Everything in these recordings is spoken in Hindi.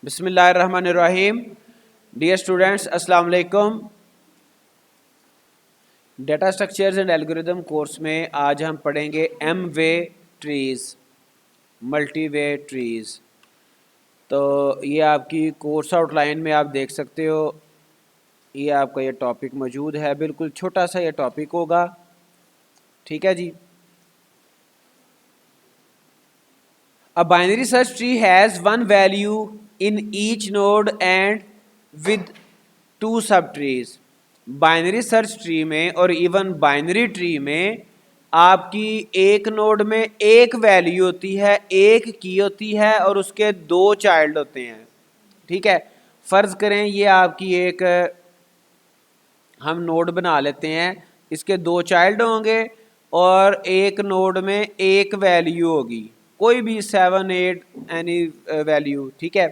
बिस्मिल्लाहिर्रहमानिर्रहीम। डियर स्टूडेंट्स, अस्सलाम वालेकुम। Data structures and algorithm course में आज हम पढ़ेंगे एम वे ट्रीज़, मल्टी वे ट्रीज़। तो ये आपकी कोर्स आउटलाइन में आप देख सकते हो, ये आपका ये टॉपिक मौजूद है। बिल्कुल छोटा सा ये टॉपिक होगा, ठीक है जी। A binary search tree has one value in each node and with two subtrees. Binary search tree में और इवन बाइनरी ट्री में आपकी एक नोड में एक वैल्यू होती है, एक की होती है और उसके दो चाइल्ड होते हैं, ठीक है। फ़र्ज़ करें ये आपकी एक हम नोड बना लेते हैं, इसके दो चाइल्ड होंगे और एक नोड में एक वैल्यू होगी, कोई भी 7 8 एनी वैल्यू, ठीक है।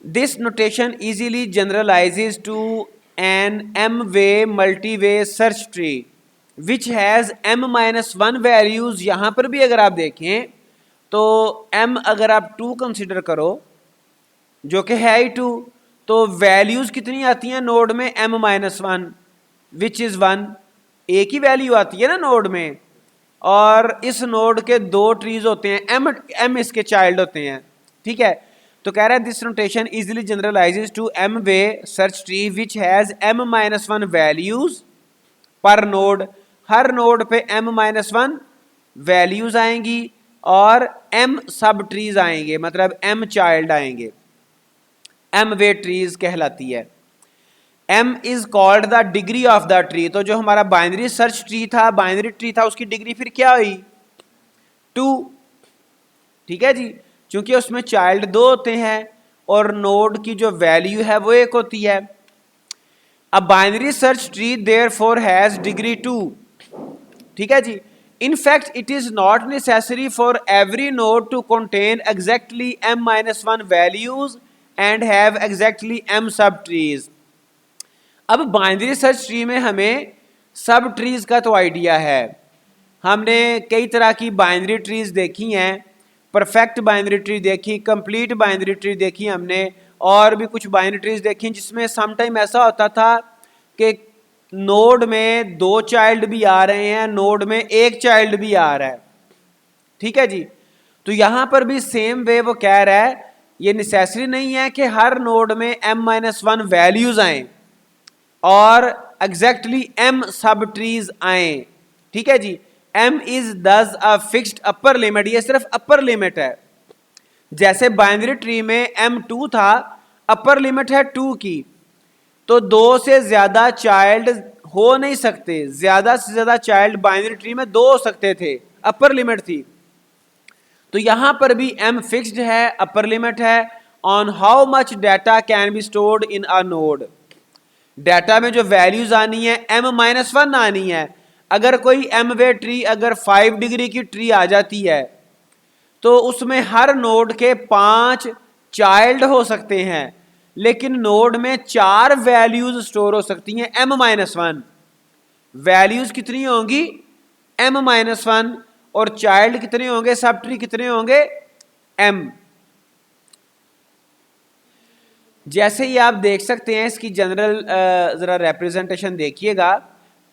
This notation easily generalizes to an M way multi way search tree which has m-1 values. यहाँ पर भी अगर आप देखें तो m अगर आप 2 कंसिडर करो, जो कि है ही 2, तो वैल्यूज़ कितनी आती हैं नोड में? m-1 which is 1। एक ही वैल्यू आती है ना नोड में, और इस नोड के दो ट्रीज होते हैं, m इसके चाइल्ड होते हैं, ठीक है। तो कह रहा है this notation easily generalizes to M way search tree which has m-1 values per node. हर नोड पे m-1 वैल्यूज आएंगी और m सब ट्रीज आएंगे, मतलब m चाइल्ड आएंगे। एम वे ट्रीज कहलाती है। m is called the degree of the tree. तो जो हमारा बाइनरी सर्च ट्री था, बाइनरी ट्री था, उसकी डिग्री फिर क्या हुई? 2, ठीक है जी, क्योंकि उसमें चाइल्ड 2 होते हैं और नोड की जो वैल्यू है वो 1 होती है। अब binary search tree therefore has degree 2, ठीक है जी। In fact it is not necessary for every node to contain exactly m-1 values and have exactly m subtrees. अब बाइनरी सर्च ट्री में हमें सब ट्रीज का तो आइडिया है, हमने कई तरह की बाइनरी ट्रीज देखी हैं, परफेक्ट बाइनरी ट्री देखी, कंप्लीट बाइनरी ट्री देखी हमने, और भी कुछ बाइनरी ट्रीज देखी जिसमें समटाइम ऐसा होता था कि नोड में 2 चाइल्ड भी आ रहे हैं, नोड में 1 चाइल्ड भी आ रहा है, ठीक है जी। तो यहां पर भी सेम वे वो कह रहा है, ये नेसेसरी नहीं है कि हर नोड में m-1 वैल्यूज आए और एग्जैक्टली m सब ट्रीज आए, ठीक है जी। m इज दस अ फिक्स्ड अपर लिमिट, ये सिर्फ अपर लिमिट है। जैसे बाइनरी ट्री में m2 था, अपर लिमिट है 2 की, तो 2 से ज्यादा चाइल्ड हो नहीं सकते, ज्यादा से ज्यादा चाइल्ड बाइनरी ट्री में 2 हो सकते थे, अपर लिमिट थी। तो यहां पर भी m फिक्स्ड है, अपर लिमिट है on how much data can be stored in a node. Data में जो वैल्यूज आनी है m-1 आनी है। अगर कोई एम वे ट्री अगर 5 डिग्री की ट्री आ जाती है तो उसमें हर नोड के 5 चाइल्ड हो सकते हैं, लेकिन नोड में 4 वैल्यूज स्टोर हो सकती हैं m-1। वैल्यूज कितनी होंगी? m-1, और चाइल्ड कितने होंगे, सब ट्री कितने होंगे? m। जैसे ही आप देख सकते हैं इसकी जनरल ज़रा रिप्रेजेंटेशन देखिएगा,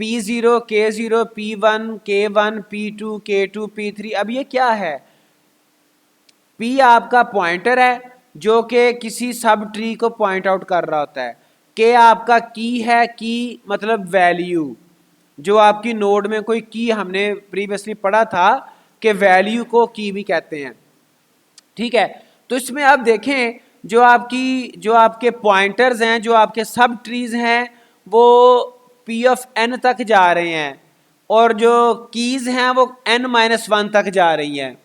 P0, K0, P1, K1, P2, K2, P3। अब ये क्या है? P आपका पॉइंटर है जो कि किसी सब ट्री को पॉइंट आउट कर रहा होता है। K आपका की है, की मतलब वैल्यू, जो आपकी नोड में कोई की, हमने प्रीवियसली पढ़ा था कि वैल्यू को की भी कहते हैं, ठीक है। तो इसमें आप देखें जो आपके पॉइंटर्स हैं, जो आपके सब ट्रीज हैं, वो P ऑफ n तक जा रहे हैं और जो कीज हैं वो n-1 तक जा रही हैं,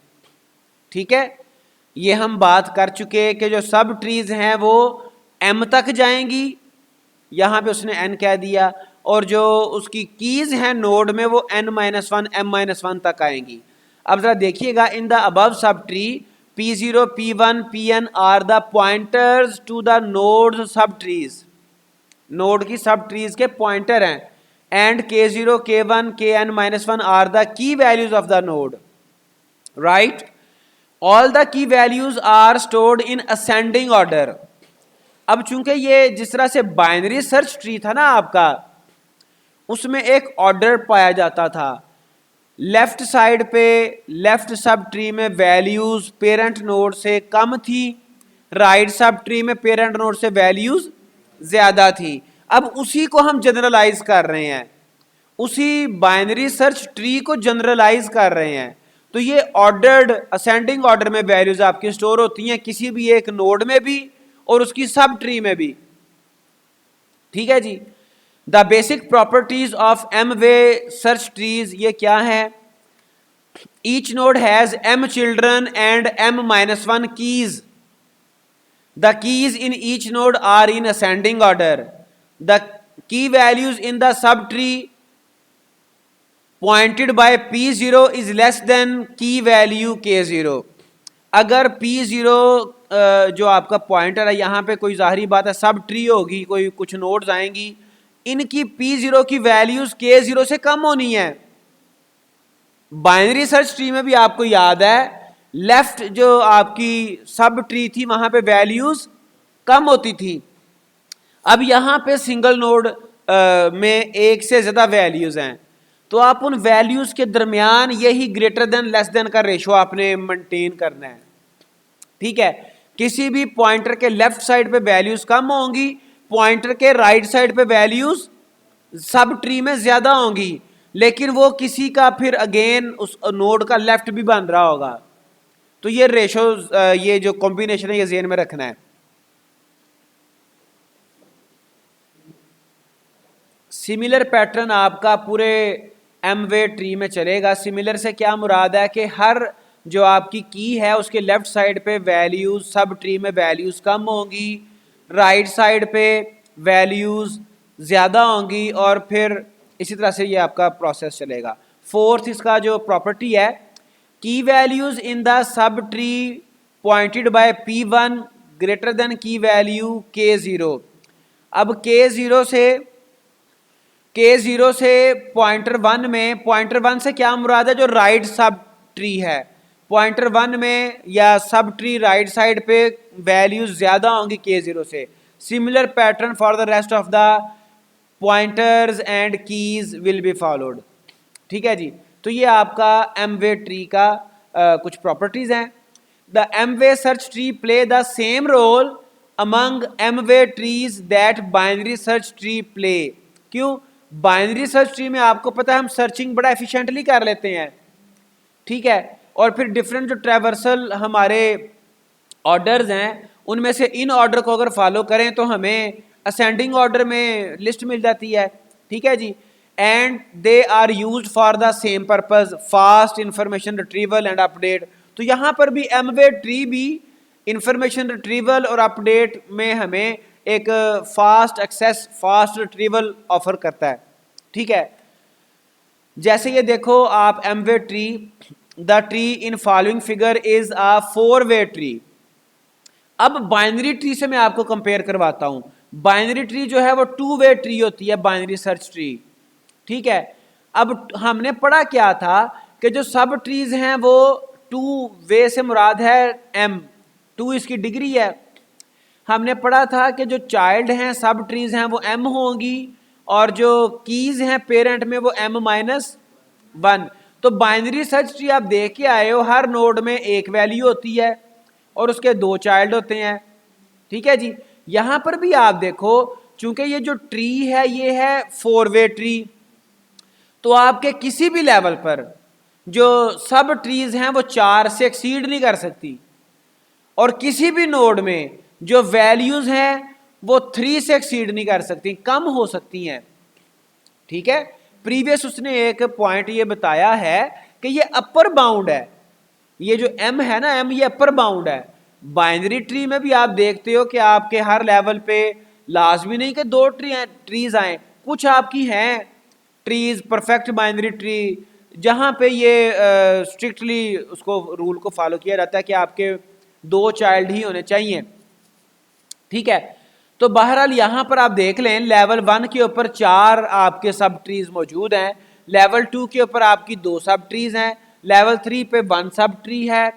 ठीक है। ये हम बात कर चुके कि जो सब ट्रीज हैं वो m तक जाएंगी, यहां पे उसने n कह दिया, और जो उसकी कीज हैं नोड में वो n-1 m-1 तक आएंगी। अब जरा देखिएगा, in the above sub tree P0, P1, Pn are the pointers to the node sub trees, node की सब ट्रीज के पॉइंटर हैं, and K0, K1, Kn-1 are the key values of the node, right. All the key values are stored in ascending order. अब चूंकि ये जिस तरह से बाइनरी सर्च ट्री था ना आपका, उसमें एक ऑर्डर पाया जाता था। लेफ्ट साइड पे लेफ्ट सब ट्री में वैल्यूज पेरेंट नोड से कम थी, राइट सब ट्री में पेरेंट नोड से वैल्यूज ज्यादा थी। अब उसी को हम जनरलाइज कर रहे हैं, उसी बाइनरी सर्च ट्री को जनरलाइज कर रहे हैं। तो ये ऑर्डर्ड असेंडिंग ऑर्डर में वैल्यूज आपकी स्टोर होती हैं, किसी भी एक नोड में भी और उसकी सब ट्री में भी। ठीक है जी। The basic properties of M way search trees ये क्या है? Each node has m children and m-1 keys. The keys in each node are in ascending order. The key values in the subtree pointed by P0 is less than key value K0। अगर P0 जो आपका पॉइंटर है, यहां पे कोई जाहिर बात है सब ट्री होगी, कोई कुछ नोड्स आएंगी, इनकी P0 की वैल्यूज K0 से कम होनी है। बाइनरी सर्च ट्री में भी आपको याद है, लेफ्ट जो आपकी सब ट्री थी वहां पे वैल्यूज कम होती थी। अब यहां पे सिंगल नोड में एक से ज्यादा वैल्यूज हैं, तो आप उन वैल्यूज के दरमियान यही ग्रेटर देन लेस देन का रेशो आपने मेंटेन करना है। ठीक है, किसी भी पॉइंटर के लेफ्ट साइड पे वैल्यूज कम होंगी, पॉइंटर के राइट साइड पे वैल्यूज सब ट्री में ज्यादा होंगी, लेकिन वो किसी का फिर अगेन उस नोड का लेफ्ट भी बन रहा होगा। तो ये रेशो ये जो कॉम्बिनेशन है ये ज़हन में रखना है। सिमिलर पैटर्न आपका पूरे एम वे ट्री में चलेगा। सिमिलर से क्या मुराद है कि हर जो आपकी की है उसके लेफ्ट साइड पे वैल्यूज सब ट्री में वैल्यूज कम होंगी, राइट साइड पे वैल्यूज ज़्यादा होंगी, और फिर इसी तरह से ये आपका प्रोसेस चलेगा। फोर्थ इसका जो प्रॉपर्टी है, की values in the subtree pointed bye P1 greater than key value K0। अब K0 से पॉइंटर 1 में, पॉइंटर 1 से क्या मुराद है? जो राइट सब ट्री है, पॉइंटर 1 में या सब ट्री राइट साइड पे वैल्यूज ज्यादा होंगी K0 से। Similar pattern for the rest of the pointers and keys will be followed. ठीक है जी। तो ये आपका एम वे ट्री का कुछ प्रॉपर्टीज हैं। The m way search tree play the same role among m way trees that binary search tree play. क्यों? बाइनरी सर्च ट्री में आपको पता है हम सर्चिंग बड़ा एफिशिएंटली कर लेते हैं। ठीक है, और फिर डिफरेंट जो ट्रैवर्सल हमारे ऑर्डर्स हैं उनमें से इन ऑर्डर को अगर फॉलो करें तो हमें असेंडिंग ऑर्डर में लिस्ट मिल जाती है। ठीक है जी। And they are used for the same purpose, fast information retrieval and update. तो यहाँ पर भी एम वे ट्री भी इंफॉर्मेशन रिट्रीवल और अपडेट में हमें एक fast access, fast retrieval offer करता है। ठीक है, जैसे ये देखो आप M way tree, the tree in following figure is a 4-वे ट्री। अब बाइनरी ट्री से मैं आपको कंपेयर करवाता हूं। बाइनरी ट्री जो है वो 2-वे ट्री होती है, बाइनरी सर्च ट्री। ठीक है, अब हमने पढ़ा क्या था कि जो सब ट्रीज हैं वो 2-वे से मुराद है m, 2 इसकी डिग्री है। हमने पढ़ा था कि जो चाइल्ड हैं सब ट्रीज हैं वो m होंगी, और जो कीज हैं पेरेंट में वो m-1। तो बाइनरी सर्च ट्री आप देख के आए हो, हर नोड में एक वैल्यू होती है और उसके 2 चाइल्ड होते हैं। ठीक है जी। यहां पर भी आप देखो, चूंकि ये जो ट्री है ये है 4-वे ट्री, तो आपके किसी भी लेवल पर जो सब ट्रीज हैं वो 4 से एक्सीड नहीं कर सकती, और किसी भी नोड में जो वैल्यूज हैं वो 3 से एक्सीड नहीं कर सकती, कम हो सकती हैं। ठीक है, प्रीवियस उसने एक पॉइंट ये बताया है कि ये अपर बाउंड है, ये जो m है ना, m ये अपर बाउंड है। बाइनरी ट्री में भी आप देखते हो कि आपके हर लेवल पे लाजमी नहीं कि 2 ट्रीज आए, कुछ आपकी हैं ट्रीज परफेक्ट बाइनरी ट्री जहां पे ये स्ट्रिक्टली उसको रूल को फॉलो किया जाता है कि आपके 2 चाइल्ड ही होने चाहिए। ठीक है, तो बहरहाल यहां पर आप देख लें, लेवल 1 के ऊपर 4 आपके सब ट्रीज मौजूद हैं, लेवल 2 के ऊपर आपकी 2 सब ट्रीज हैं, लेवल 3 पे 1 सब ट्री है,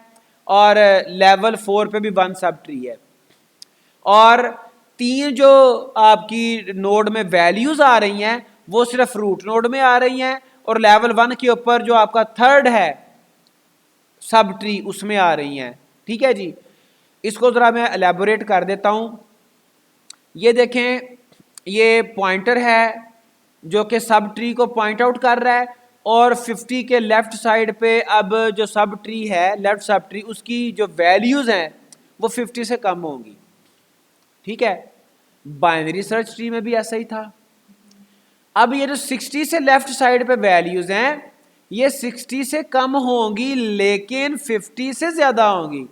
और लेवल 4 पे भी 1 सब ट्री है। और 3 जो आपकी नोड में वैल्यूज आ रही हैं वो सिर्फ रूट नोड में आ रही हैं, और लेवल 1 के ऊपर जो आपका थर्ड है सब ट्री उसमें आ रही हैं। ठीक है जी, इसको जरा मैं एलैबोरेट कर देता हूं। ये देखें, ये पॉइंटर है जो कि सब ट्री को पॉइंट आउट कर रहा है, और 50 के लेफ्ट साइड पे अब जो सब ट्री है, लेफ्ट सब ट्री, उसकी जो वैल्यूज हैं वो 50 से कम होंगी। ठीक है, बाइनरी सर्च ट्री में भी ऐसा ही था। अब ये जो 60 से लेफ्ट साइड पे वैल्यूज हैं ये 60 से कम होंगी लेकिन 50 से ज्यादा होंगी,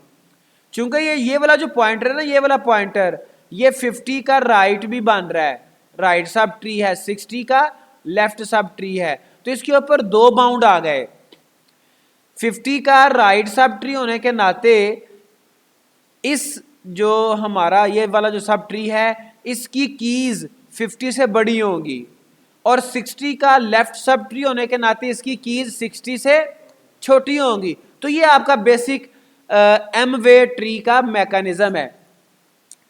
क्योंकि ये वाला जो पॉइंटर है ना, ये वाला पॉइंटर, ये 50 का राइट भी बन रहा है, राइट सब ट्री है, 60 का लेफ्ट सब ट्री है, तो इसके ऊपर 2 बाउंड आ गए। 50 का राइट सब ट्री होने के नाते इस जो हमारा ये वाला जो सब ट्री है इसकी कीज 50 से बड़ी होंगी, और 60 का लेफ्ट सब ट्री होने के नाते इसकी कीज 60 से छोटी होंगी। तो ये आपका बेसिक एम वे ट्री का मैकेनिज्म है।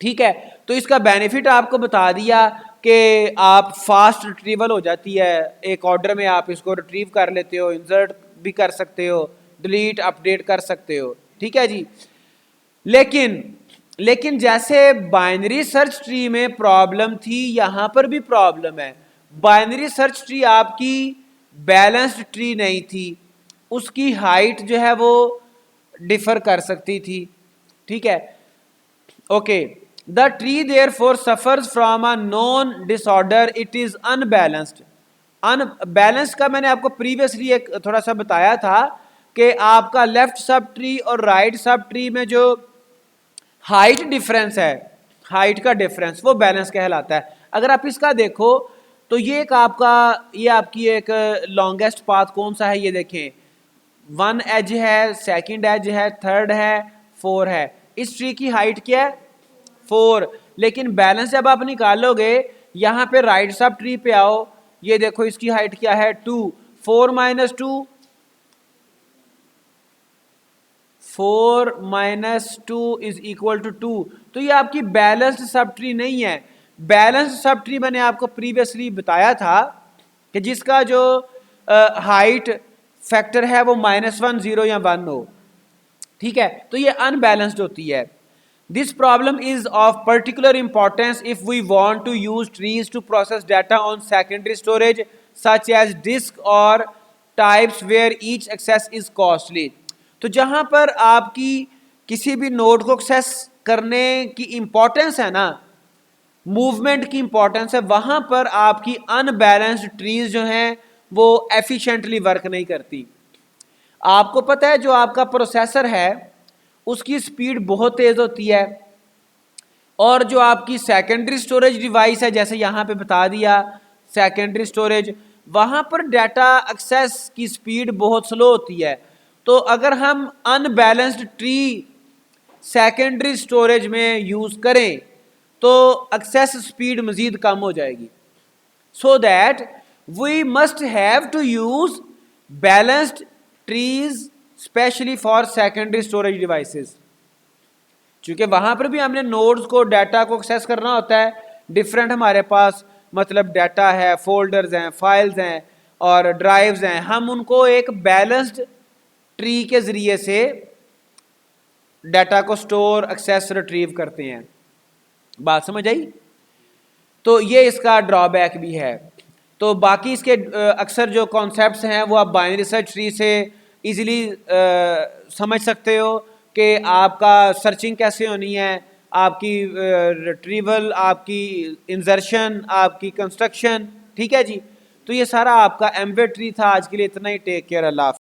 ठीक है, तो इसका बेनिफिट आपको बता दिया कि आप फास्ट रिट्रीवल हो जाती है, एक ऑर्डर में आप इसको रिट्रीव कर लेते हो, इंसर्ट भी कर सकते हो, डिलीट अपडेट कर सकते हो। ठीक है जी, लेकिन जैसे बाइनरी सर्च ट्री में प्रॉब्लम थी, यहां पर भी प्रॉब्लम है। बाइनरी सर्च ट्री आपकी बैलेंस्ड ट्री नहीं थी, उसकी हाइट जो है वो डिफर कर सकती थी। ठीक है, okay, the tree therefore suffers from a non disorder, it is unbalanced. Unbalanced का मैंने आपको प्रीवियसली एक थोड़ा सा बताया था कि आपका लेफ्ट सब ट्री और राइट सब ट्री में जो हाइट डिफरेंस है, हाइट का डिफरेंस, वो बैलेंस कहलाता है। अगर आप इसका देखो तो ये एक आपका, ये आपकी एक लॉन्गेस्ट पाथ कौन सा है, ये देखें, 1 एज है, सेकंड एज है, थर्ड है, 4 है। इस ट्री की हाइट क्या है, 4, लेकिन बैलेंस जब आप निकालोगे यहां पे राइट सब ट्री पे आओ, ये देखो इसकी हाइट क्या है, 2, 4 minus 2, 4 minus 2 is equal to 2। तो ये आपकी बैलेंस्ड सब ट्री नहीं है। बैलेंस्ड सब ट्री मैंने आपको प्रीवियसली बताया था कि जिसका जो हाइट फैक्टर है वो -1, 0 या 1 हो। ठीक है, तो ये अनबैलेंस्ड होती है। This problem is of particular importance if we want to use trees to process data on secondary storage such as disk or types where each access is costly. तो जहां पर आपकी किसी भी नोड को एक्सेस करने की इंपॉर्टेंस है ना, मूवमेंट की इंपॉर्टेंस है, वहां पर आपकी अनबैलेंस्ड ट्रीज जो हैं वो एफिशिएंटली वर्क नहीं करती। आपको पता है जो आपका प्रोसेसर है उसकी स्पीड बहुत तेज होती है, और जो आपकी सेकेंडरी स्टोरेज डिवाइस है, जैसे यहां पे बता दिया सेकेंडरी स्टोरेज, वहां पर डाटा एक्सेस की स्पीड बहुत स्लो होती है। तो अगर हम अनबैलेंस्ड ट्री सेकेंडरी स्टोरेज में यूज करें तो एक्सेस स्पीड मजीद कम हो जाएगी। So that we must have to use balanced trees specially for secondary storage devices, क्योंकि वहां पर भी हमने नोड्स को, डाटा को एक्सेस करना होता है। डिफरेंट हमारे पास मतलब डाटा है, फोल्डर्स हैं, फाइल्स हैं और ड्राइव्स हैं, हम उनको एक बैलेंस्ड ट्री के जरिए से डाटा को स्टोर, एक्सेस, रिट्रीव करते हैं। बात समझ आई? तो ये इसका ड्रॉबैक भी है। तो बाकी इसके अक्सर जो कॉन्सेप्ट्स हैं वो आप बाइनरी सर्च ट्री से इजीली समझ सकते हो कि आपका सर्चिंग कैसे होनी है, आपकी रिट्रीवल, आपकी इंसर्शन, आपकी कंस्ट्रक्शन। ठीक है जी, तो ये सारा आपका एम्बेड ट्री था। आज के लिए इतना ही। टेक केयर, अल्लाह।